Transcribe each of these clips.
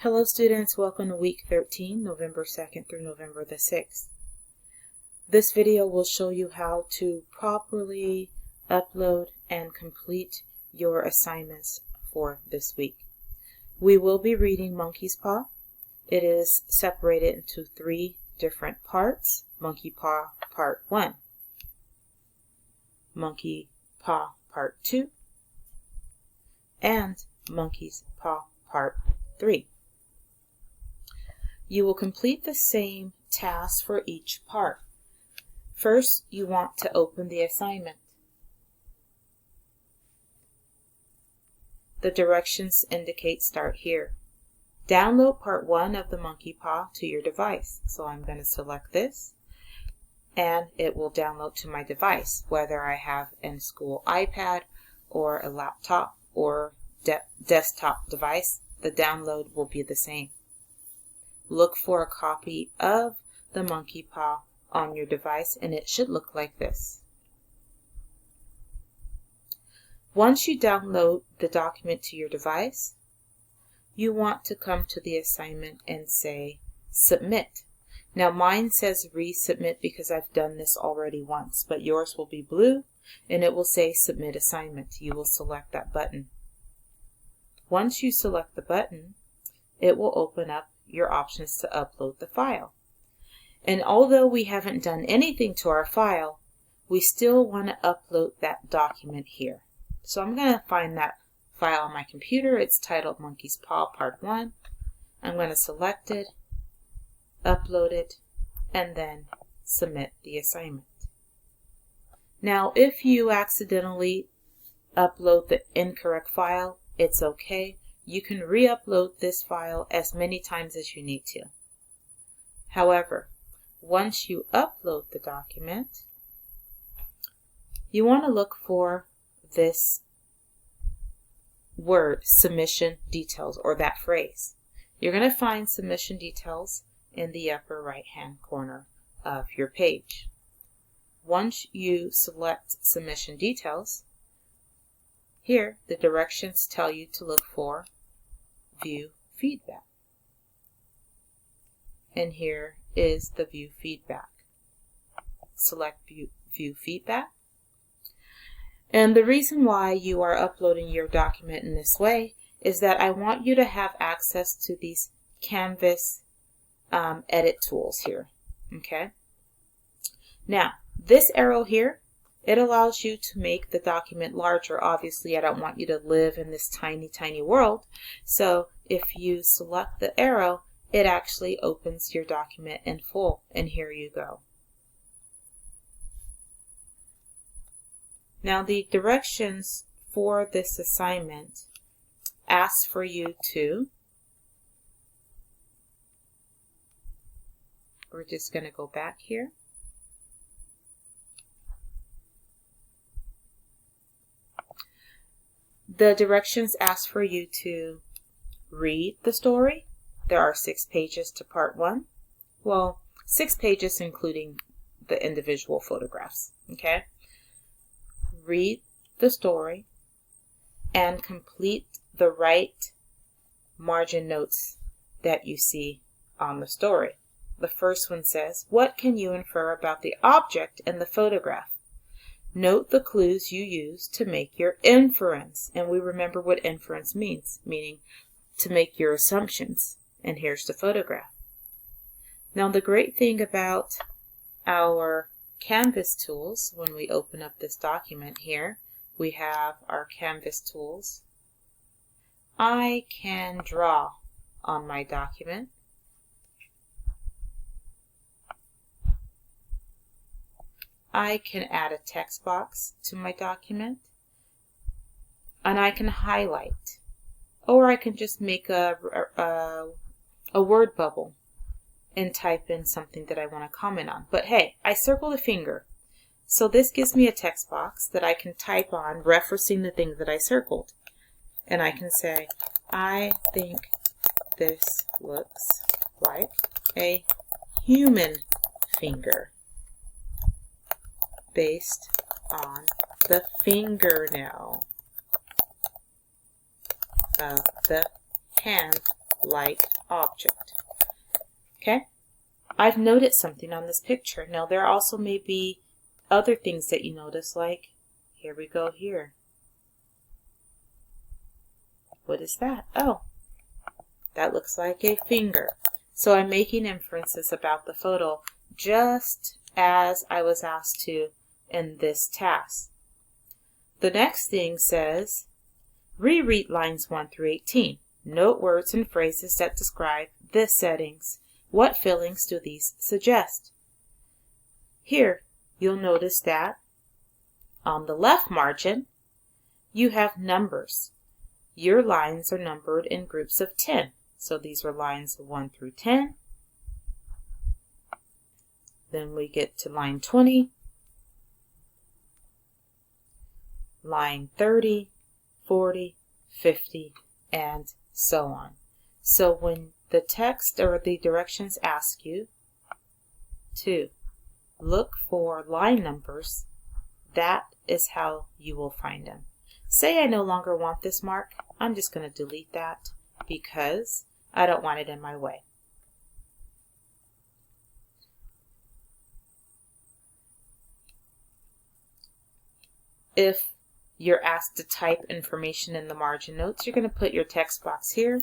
Hello students, welcome to week 13, November 2nd through November the 6th. This video will show you how to properly upload and complete your assignments for this week. We will be reading Monkey's Paw. It is separated into 3 different parts. Monkey Paw Part 1, Monkey Paw Part 2, and Monkey's Paw Part 3. You will complete the same task for each part. First, you want to open the assignment. The directions indicate start here. Download part 1 of the Monkey Paw to your device. So I'm going to select this and it will download to my device, whether I have a school iPad or a laptop or desktop device. The download will be the same. Look for a copy of the Monkey Paw on your device and it should look like this. Once you download the document to your device, you want to come to the assignment and say submit. Now mine says resubmit because I've done this already once, but yours will be blue and it will say submit assignment. You will select that button. Once you select the button, it will open up your options to upload the file. And although we haven't done anything to our file, we still want to upload that document here. So I'm going to find that file on my computer. It's titled Monkey's Paw Part 1. I'm going to select it, upload it, and then submit the assignment. Now if you accidentally upload the incorrect file, it's okay. You can re-upload this file as many times as you need to. However, once you upload the document, you want to look for this word, submission details, or that phrase. You're going to find submission details in the upper right-hand corner of your page. Once you select submission details, here the directions tell you to look for View Feedback. And here is the View Feedback. Select View Feedback. And the reason why you are uploading your document in this way is that I want you to have access to these Canvas edit tools here. Okay? Now, this arrow here, it allows you to make the document larger. Obviously, I don't want you to live in this tiny world. So if you select the arrow, it actually opens your document in full. And here you go. Now the directions for this assignment ask for you to, we're just going to go back here. The directions ask for you to read the story. There are 6 pages to part 1. Well, 6 pages including the individual photographs. Okay? Read the story and complete the right margin notes that you see on the story. The first one says, what can you infer about the object in the photograph? Note the clues you use to make your inference. And we remember what inference means, meaning to make your assumptions. And here's the photograph. Now the great thing about our Canvas tools, when we open up this document here, we have our Canvas tools. I can draw on my document. I can add a text box to my document, and I can highlight, or I can just make a word bubble and type in something that I want to comment on. But hey, I circled a finger, so this gives me a text box that I can type on referencing the things that I circled, and I can say, I think this looks like a human finger, based on the fingernail of the hand like object. Okay? I've noted something on this picture. Now there also may be other things that you notice, like here we go here. What is that? Oh, that looks like a finger. So I'm making inferences about the photo just as I was asked to in this task. The next thing says, reread lines 1 through 18. Note words and phrases that describe the settings. What feelings do these suggest? Here, you'll notice that on the left margin, you have numbers. Your lines are numbered in groups of 10. So these are lines 1 through 10. Then we get to line 20, line 30, 40, 50, and so on. So when the text or the directions ask you to look for line numbers, that is how you will find them. Say I no longer want this mark, I'm just going to delete that because I don't want it in my way. If you're asked to type information in the margin notes, you're going to put your text box here,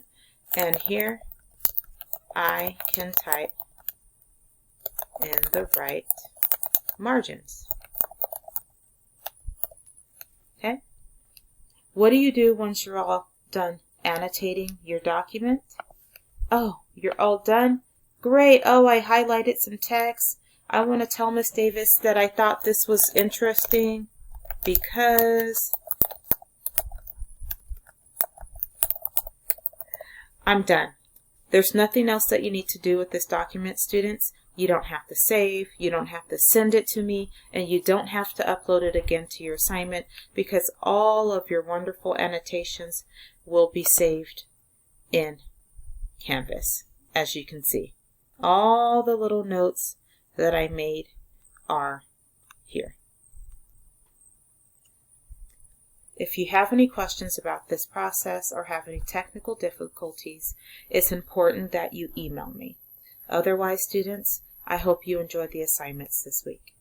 and here I can type in the right margins. Okay? What do you do once you're all done annotating your document? Oh, you're all done? Great. Oh, I highlighted some text. I want to tell Miss Davis that I thought this was interesting because I'm done. There's nothing else that you need to do with this document, students. You don't have to save, you don't have to send it to me, and you don't have to upload it again to your assignment because all of your wonderful annotations will be saved in Canvas, as you can see. All the little notes that I made are here. If you have any questions about this process or have any technical difficulties, it's important that you email me. Otherwise, students, I hope you enjoy the assignments this week.